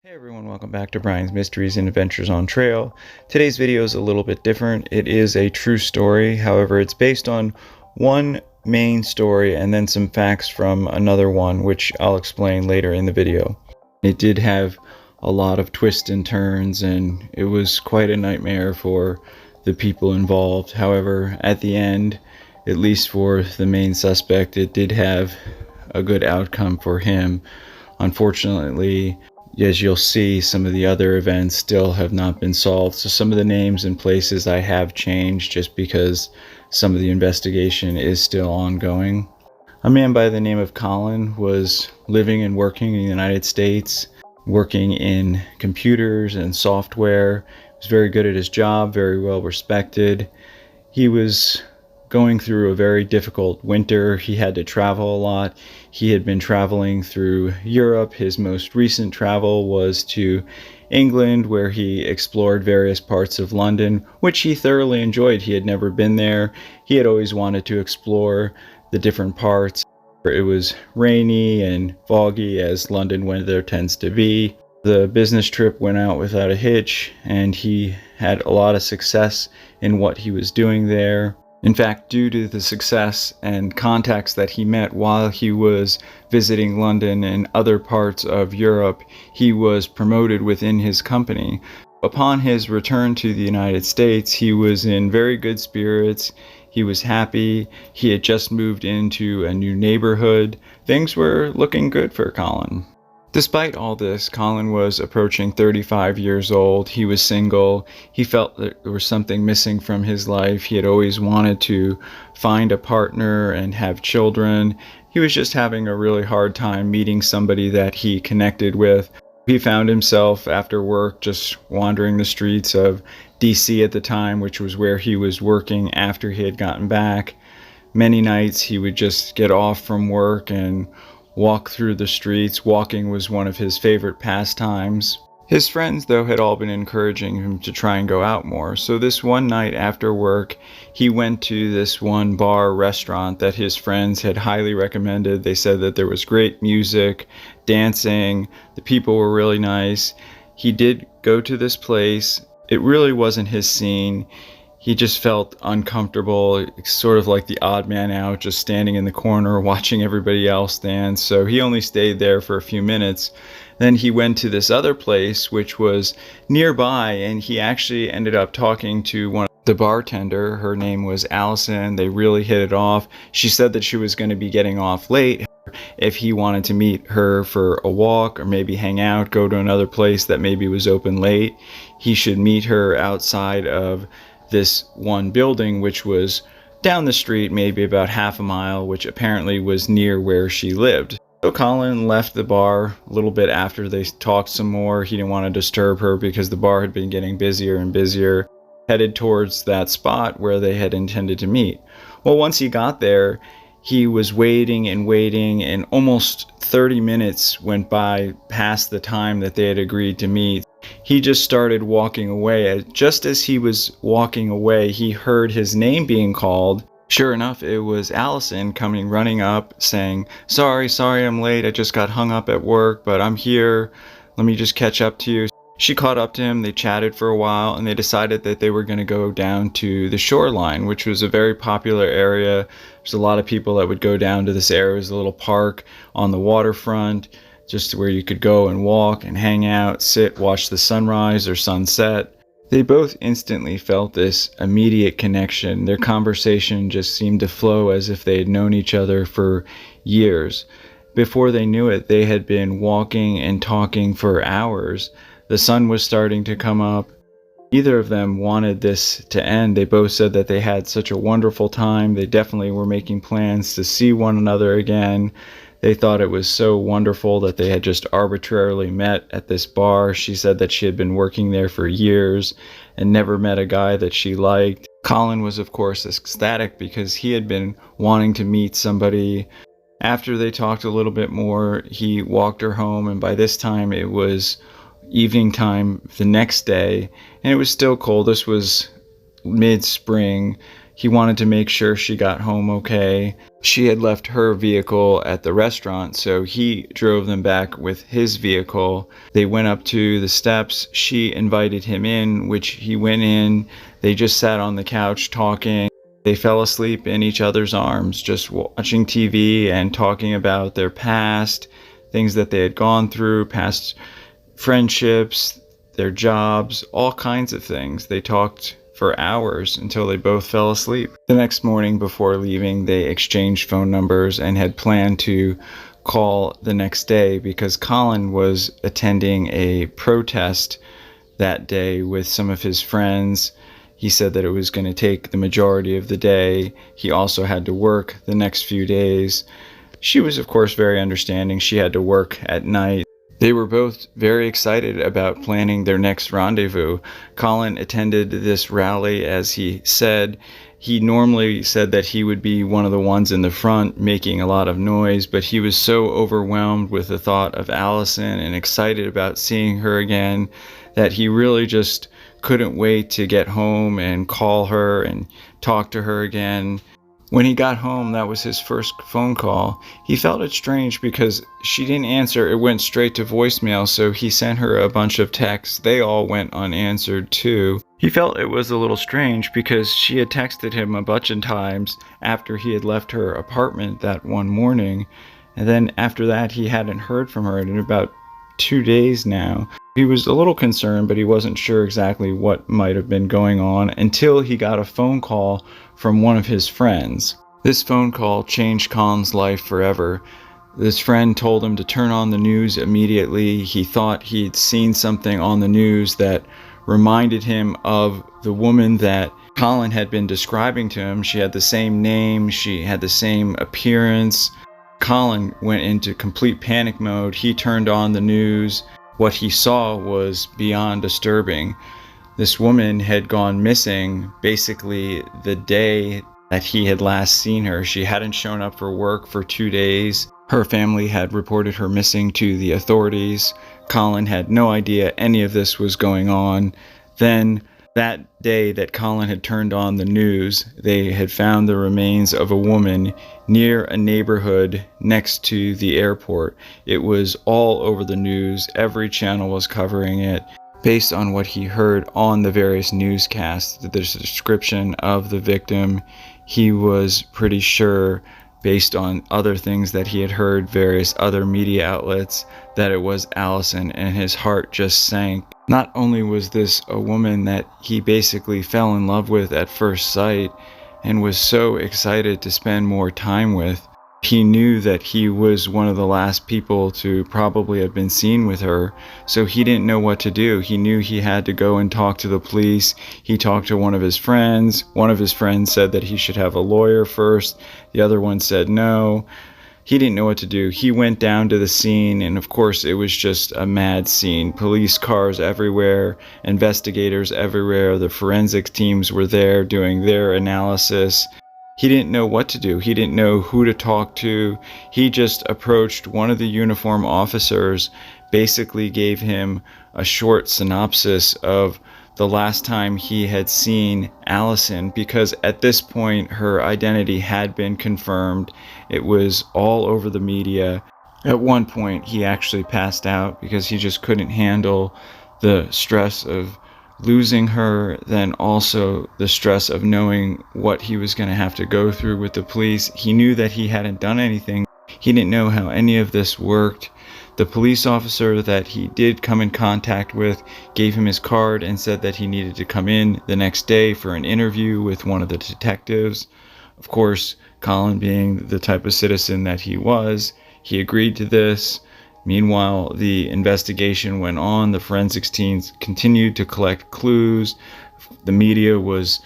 Hey everyone, welcome back to Bryan's Mysteries and Adventures on Trail. Today's video is a little bit different. It is a true story, however it's based on one main story and then some facts from another one, which I'll explain later in the video. It did have a lot of twists and turns and it was quite a nightmare for the people involved. However, at the end, at least for the main suspect, it did have a good outcome for him. Unfortunately, as you'll see, some of the other events still have not been solved. So some of the names and places I have changed just because some of the investigation is still ongoing. A man by the name of Colin was living and working in the United States, working in computers and software. He was very good at his job, very well respected. He was going through a very difficult winter. He had to travel a lot. He had been traveling through Europe. His most recent travel was to England, where he explored various parts of London, which he thoroughly enjoyed. He had never been there. He had always wanted to explore the different parts. It was rainy and foggy, as London weather tends to be. The business trip went out without a hitch, and he had a lot of success in what he was doing there. In fact, due to the success and contacts that he met while he was visiting London and other parts of Europe, he was promoted within his company. Upon his return to the United States, he was in very good spirits. He was happy. He had just moved into a new neighborhood. Things were looking good for Colin. Despite all this, Colin was approaching 35 years old. He was single. He felt that there was something missing from his life. He had always wanted to find a partner and have children. He was just having a really hard time meeting somebody that he connected with. He found himself after work just wandering the streets of DC at the time, which was where he was working after he had gotten back. Many nights he would just get off from work and walk through the streets. Walking was one of his favorite pastimes. His friends, though, had all been encouraging him to try and go out more. So this one night after work, he went to this one bar restaurant that his friends had highly recommended. They said that there was great music, dancing, the people were really nice. He did go to this place. It really wasn't his scene. He just felt uncomfortable, sort of like the odd man out, just standing in the corner watching everybody else dance. So he only stayed there for a few minutes. Then he went to this other place, which was nearby, and he actually ended up talking to the bartender. Her name was Allison. They really hit it off. She said that she was going to be getting off late. If he wanted to meet her for a walk or maybe hang out, go to another place that maybe was open late, he should meet her outside of this one building, which was down the street, maybe about half a mile, which apparently was near where she lived. So Colin left the bar a little bit after they talked some more. He didn't want to disturb her because the bar had been getting busier and busier, headed towards that spot where they had intended to meet. Well, once he got there, he was waiting and waiting, and almost 30 minutes went by past the time that they had agreed to meet. He just started walking away. Just as he was walking away, he heard his name being called. Sure enough, it was Allison coming running up saying, sorry, I'm late. I just got hung up at work, but I'm here. Let me just catch up to you. She caught up to him. They chatted for a while, and they decided that they were going to go down to the shoreline, which was a very popular area. There's a lot of people that would go down to this area. There's a little park on the waterfront, just where you could go and walk and hang out, sit, watch the sunrise or sunset. They both instantly felt this immediate connection. Their conversation just seemed to flow as if they had known each other for years. Before they knew it, they had been walking and talking for hours. The sun was starting to come up. Neither of them wanted this to end. They both said that they had such a wonderful time. They definitely were making plans to see one another again. They thought it was so wonderful that they had just arbitrarily met at this bar. She said that she had been working there for years and never met a guy that she liked. Colin was, of course, ecstatic because he had been wanting to meet somebody. After they talked a little bit more, he walked her home, and by this time it was evening time the next day, and it was still cold. This was mid-spring. He wanted to make sure she got home okay. She had left her vehicle at the restaurant, so he drove them back with his vehicle. They went up to the steps. She invited him in, which he went in. They just sat on the couch talking. They fell asleep in each other's arms, just watching TV and talking about their past, things that they had gone through, past friendships, their jobs, all kinds of things. They talked for hours until they both fell asleep. The next morning before leaving, they exchanged phone numbers and had planned to call the next day because Colin was attending a protest that day with some of his friends. He said that it was going to take the majority of the day. He also had to work the next few days. She was, of course, very understanding. She had to work at night. They were both very excited about planning their next rendezvous. Colin attended this rally, as he said. He normally said that he would be one of the ones in the front making a lot of noise, but he was so overwhelmed with the thought of Allison and excited about seeing her again that he really just couldn't wait to get home and call her and talk to her again. When he got home, that was his first phone call. He felt it strange because she didn't answer. It went straight to voicemail, so he sent her a bunch of texts. They all went unanswered too. He felt it was a little strange because she had texted him a bunch of times after he had left her apartment that one morning. And then after that, he hadn't heard from her in about 2 days now. He was a little concerned, but he wasn't sure exactly what might have been going on until he got a phone call from one of his friends. This phone call changed Colin's life forever. This friend told him to turn on the news immediately. He thought he'd seen something on the news that reminded him of the woman that Colin had been describing to him. She had the same name, she had the same appearance. Colin went into complete panic mode. He turned on the news. What he saw was beyond disturbing. This woman had gone missing basically the day that he had last seen her. She hadn't shown up for work for 2 days. Her family had reported her missing to the authorities. Colin had no idea any of this was going on. Then, that day that Colin had turned on the news, they had found the remains of a woman near a neighborhood next to the airport. It was all over the news. Every channel was covering it. Based on what he heard on the various newscasts, the description of the victim, he was pretty sure, based on other things that he had heard, various other media outlets, that it was Allison, and his heart just sank. Not only was this a woman that he basically fell in love with at first sight and was so excited to spend more time with, he knew that he was one of the last people to probably have been seen with her, so he didn't know what to do. He knew he had to go and talk to the police. He talked to one of his friends. One of his friends said that he should have a lawyer first. The other one said no. He didn't know what to do. He went down to the scene, and of course it was just a mad scene. Police cars everywhere, investigators everywhere, the forensic teams were there doing their analysis. He didn't know what to do. He didn't know who to talk to. He just approached one of the uniform officers, basically gave him a short synopsis of the last time he had seen Allison, because at this point her identity had been confirmed. It was all over the media. At one point he actually passed out because he just couldn't handle the stress of losing her, then also the stress of knowing what he was going to have to go through with the police. He knew that he hadn't done anything. He didn't know how any of this worked. The police officer that he did come in contact with gave him his card and said that he needed to come in the next day for an interview with one of the detectives. Of course, Colin, being the type of citizen that he was, he agreed to this. Meanwhile, the investigation went on. The forensics teams continued to collect clues. The media was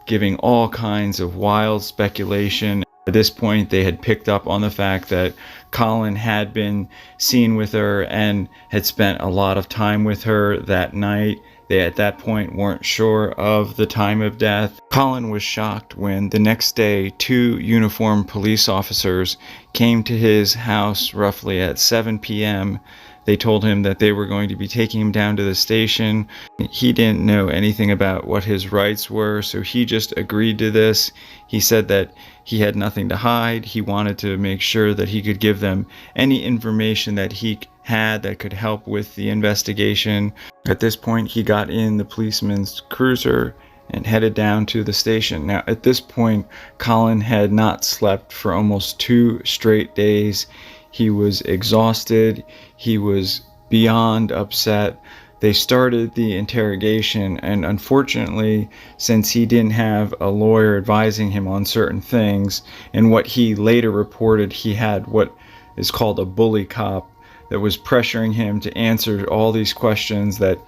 giving all kinds of wild speculation. At this point, they had picked up on the fact that Colin had been seen with her and had spent a lot of time with her that night. They at that point weren't sure of the time of death. Colin was shocked when the next day 2 uniformed police officers came to his house roughly at 7 p.m. They told him that they were going to be taking him down to the station. He didn't know anything about what his rights were, so he just agreed to this. He said that he had nothing to hide. He wanted to make sure that he could give them any information that he had that could help with the investigation. At this point, he got in the policeman's cruiser and headed down to the station. Now, at this point, Colin had not slept for almost 2 straight days. He was exhausted. He was beyond upset. They started the interrogation, and unfortunately, since he didn't have a lawyer advising him on certain things, and what he later reported, he had what is called a bully cop that was pressuring him to answer all these questions that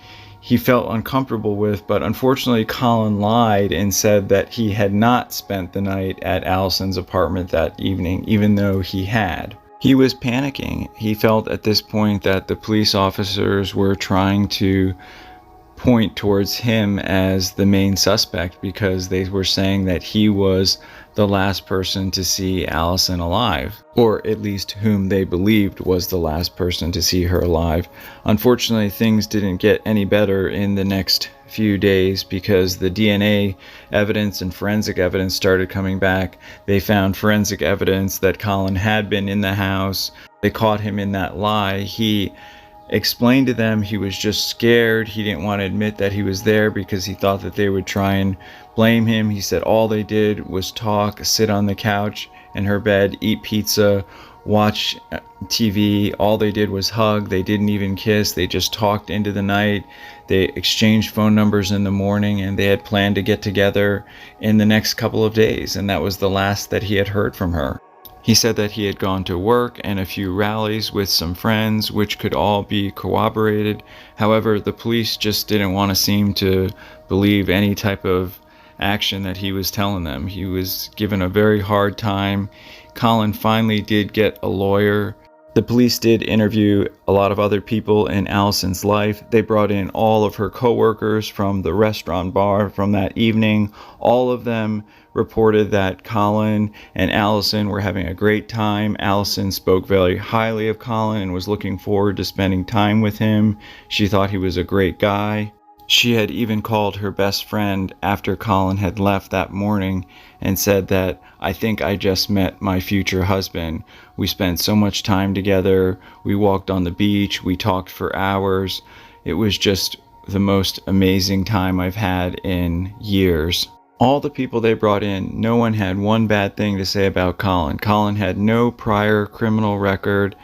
he felt uncomfortable with. But unfortunately, Colin lied and said that he had not spent the night at Allison's apartment that evening, even though he had. He was panicking. He felt at this point that the police officers were trying to point towards him as the main suspect because they were saying that he was the last person to see Allison alive, or at least whom they believed was the last person to see her alive. Unfortunately, things didn't get any better in the next few days because the DNA evidence and forensic evidence started coming back. They found forensic evidence that Colin had been in the house. They caught him in that lie. He explained to them he was just scared. He didn't want to admit that he was there because he thought that they would try and blame him. He said all they did was talk, sit on the couch in her bed, eat pizza, watch TV. All they did was hug. They didn't even kiss. They just talked into the night. They exchanged phone numbers in the morning, and they had planned to get together in the next couple of days, and that was the last that he had heard from her. He said that he had gone to work and a few rallies with some friends, which could all be corroborated. However, the police just didn't want to seem to believe any type of action that he was telling them. He was given a very hard time. Colin finally did get a lawyer. The police did interview a lot of other people in Allison's life. They brought in all of her coworkers from the restaurant bar from that evening. All of them reported that Colin and Allison were having a great time. Allison spoke very highly of Colin and was looking forward to spending time with him. She thought he was a great guy. She had even called her best friend after Colin had left that morning and said that, "I think I just met my future husband. We spent so much time together. We walked on the beach. We talked for hours. It was just the most amazing time I've had in years." All the people they brought in, no one had one bad thing to say about Colin. Colin had no prior criminal record.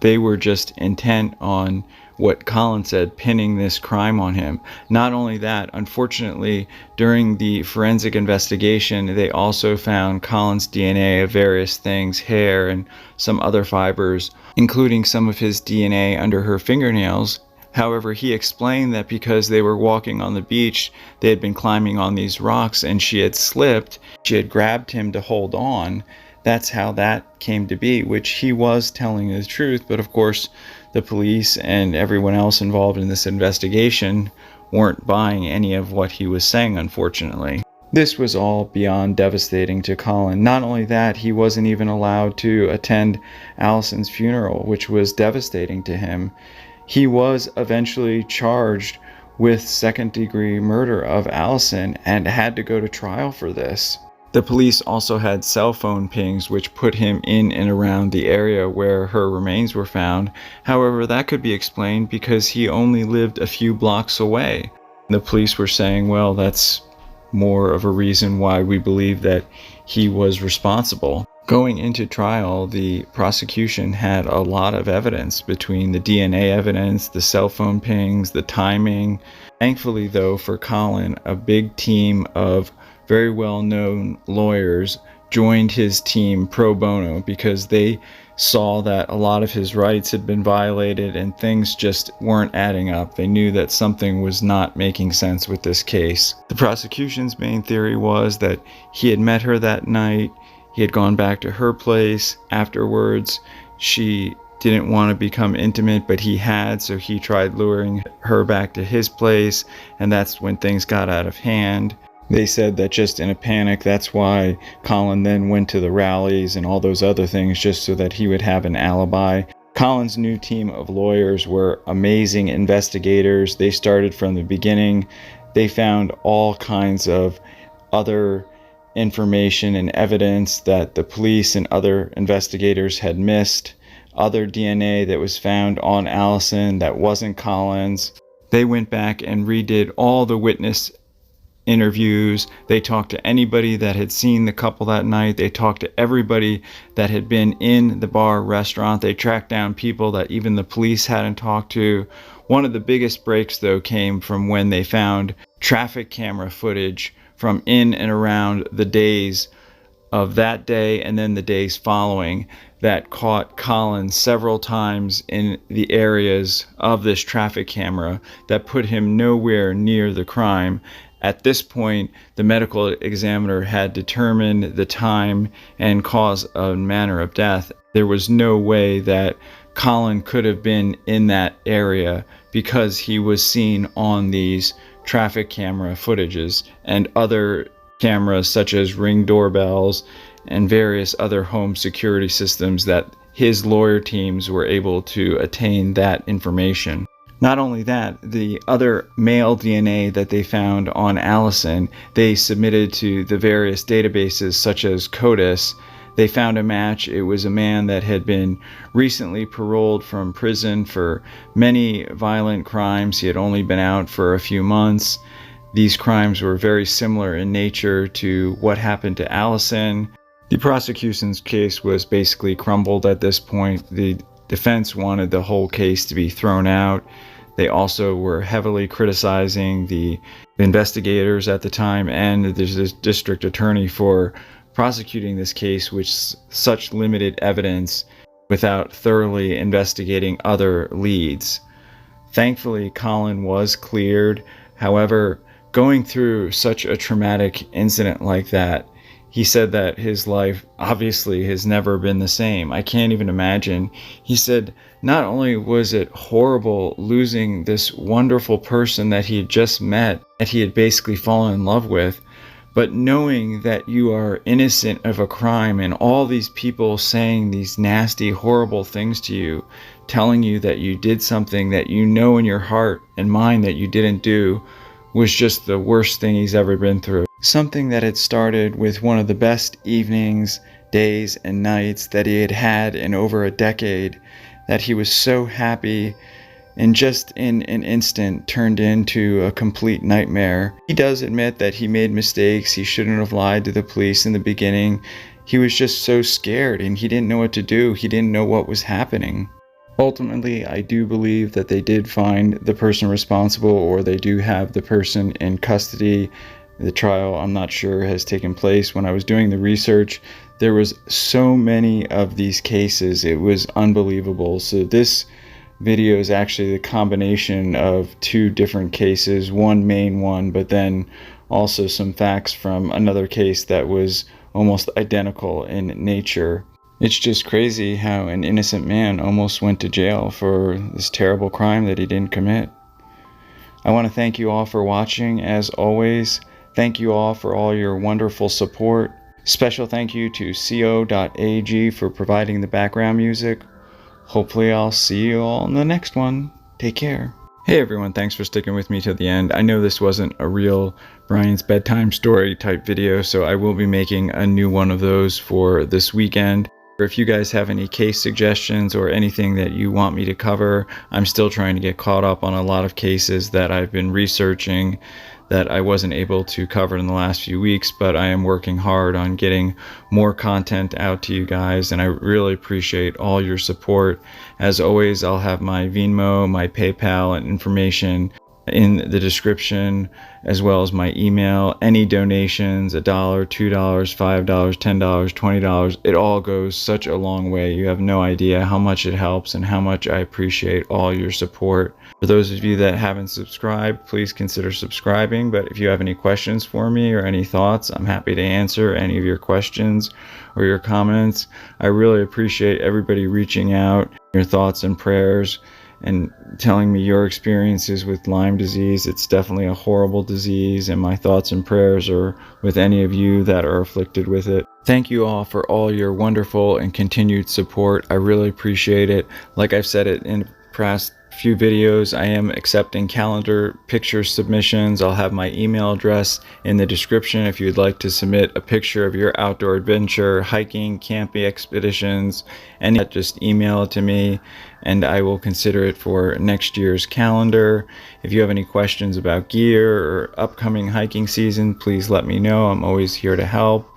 They were just intent on what Colin said, pinning this crime on him. Not only that, unfortunately, during the forensic investigation, they also found Colin's DNA of various things, hair and some other fibers, including some of his DNA under her fingernails. However, he explained that because they were walking on the beach, they had been climbing on these rocks and she had slipped. She had grabbed him to hold on. That's how that came to be, which he was telling the truth. But of course, the police and everyone else involved in this investigation weren't buying any of what he was saying, unfortunately. This was all beyond devastating to Colin. Not only that, he wasn't even allowed to attend Allison's funeral, which was devastating to him. He was eventually charged with second-degree murder of Allison and had to go to trial for this. The police also had cell phone pings which put him in and around the area where her remains were found. However, that could be explained because he only lived a few blocks away. The police were saying, well, that's more of a reason why we believe that he was responsible. Going into trial, the prosecution had a lot of evidence between the DNA evidence, the cell phone pings, the timing. Thankfully, though, for Colin, a big team of very well-known lawyers joined his team pro bono because they saw that a lot of his rights had been violated and things just weren't adding up. They knew that something was not making sense with this case. The prosecution's main theory was that he had met her that night. He had gone back to her place afterwards. She didn't want to become intimate, but he had, so he tried luring her back to his place, and that's when things got out of hand. They said that just in a panic, that's why Colin then went to the rallies and all those other things just so that he would have an alibi. Colin's new team of lawyers were amazing investigators. They started from the beginning. They found all kinds of other information and evidence that the police and other investigators had missed. Other DNA that was found on Allison that wasn't Colin's. They went back and redid all the witness interviews. They talked to anybody that had seen the couple that night. They talked to everybody that had been in the bar restaurant. They tracked down people that even the police hadn't talked to. One of the biggest breaks, though, came from when they found traffic camera footage from in and around the days of that day and then the days following that caught Colin several times in the areas of this traffic camera that put him nowhere near the crime. At this point, the medical examiner had determined the time and cause and manner of death. There was no way that Colin could have been in that area because he was seen on these traffic camera footages and other cameras such as Ring doorbells and various other home security systems that his lawyer teams were able to attain that information. Not only that, the other male DNA that they found on Allison, they submitted to the various databases such as CODIS. They found a match. It was a man that had been recently paroled from prison for many violent crimes. He had only been out for a few months. These crimes were very similar in nature to what happened to Allison. The prosecution's case was basically crumbled at this point. The defense wanted the whole case to be thrown out. They also were heavily criticizing the investigators at the time and the district attorney for prosecuting this case with such limited evidence without thoroughly investigating other leads. Thankfully, Colin was cleared. However, going through such a traumatic incident like that, he said that his life obviously has never been the same. I can't even imagine. He said not only was it horrible losing this wonderful person that he had just met, that he had basically fallen in love with, but knowing that you are innocent of a crime and all these people saying these nasty, horrible things to you, telling you that you did something that you know in your heart and mind that you didn't do, was just the worst thing he's ever been through. Something that had started with one of the best evenings, days, and nights that he had had in over a decade, that he was so happy, and just in an instant turned into a complete nightmare. He does admit that he made mistakes. He shouldn't have lied to the police in the beginning. He was just so scared and he didn't know what to do. He didn't know what was happening. Ultimately, I do believe that they did find the person responsible, or they do have the person in custody. The trial, I'm not sure, has taken place. When I was doing the research, there was so many of these cases. It was unbelievable. So this video is actually the combination of two different cases, one main one, but then also some facts from another case that was almost identical in nature. It's just crazy how an innocent man almost went to jail for this terrible crime that he didn't commit. I want to thank you all for watching. As always, thank you all for all your wonderful support. Special thank you to co.ag for providing the background music. Hopefully I'll see you all in the next one. Take care. Hey everyone, thanks for sticking with me to the end. I know this wasn't a real Bryan's bedtime story type video, so I will be making a new one of those for this weekend. If you guys have any case suggestions or anything that you want me to cover, I'm still trying to get caught up on a lot of cases that I've been researching that I wasn't able to cover in the last few weeks, but I am working hard on getting more content out to you guys, and I really appreciate all your support. As always, I'll have my Venmo, my PayPal, and information in the description, as well as my email. Any donations, $1, $2, $5, $10, $20, it all goes such a long way. You have no idea how much it helps and how much I appreciate all your support. For those of you that haven't subscribed, please consider subscribing. But if you have any questions for me or any thoughts, I'm happy to answer any of your questions or your comments. I really appreciate everybody reaching out, your thoughts and prayers. and telling me your experiences with Lyme disease. It's definitely a horrible disease, and my thoughts and prayers are with any of you that are afflicted with it. Thank you all for all your wonderful and continued support. I really appreciate it. Like I've said it in past few videos, I am accepting calendar picture submissions. I'll have my email address in the description if you'd like to submit a picture of your outdoor adventure, hiking, camping expeditions, and just email it to me and I will consider it for next year's calendar. If you have any questions about gear or upcoming hiking season, please let me know. I'm always here to help.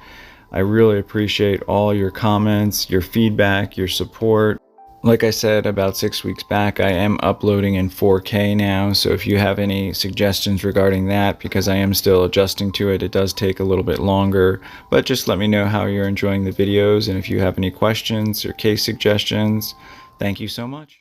I really appreciate all your comments, your feedback, your support. Like I said about 6 weeks back, I am uploading in 4K now, so if you have any suggestions regarding that, because I am still adjusting to it, it does take a little bit longer, but just let me know how you're enjoying the videos, and if you have any questions or case suggestions. Thank you so much.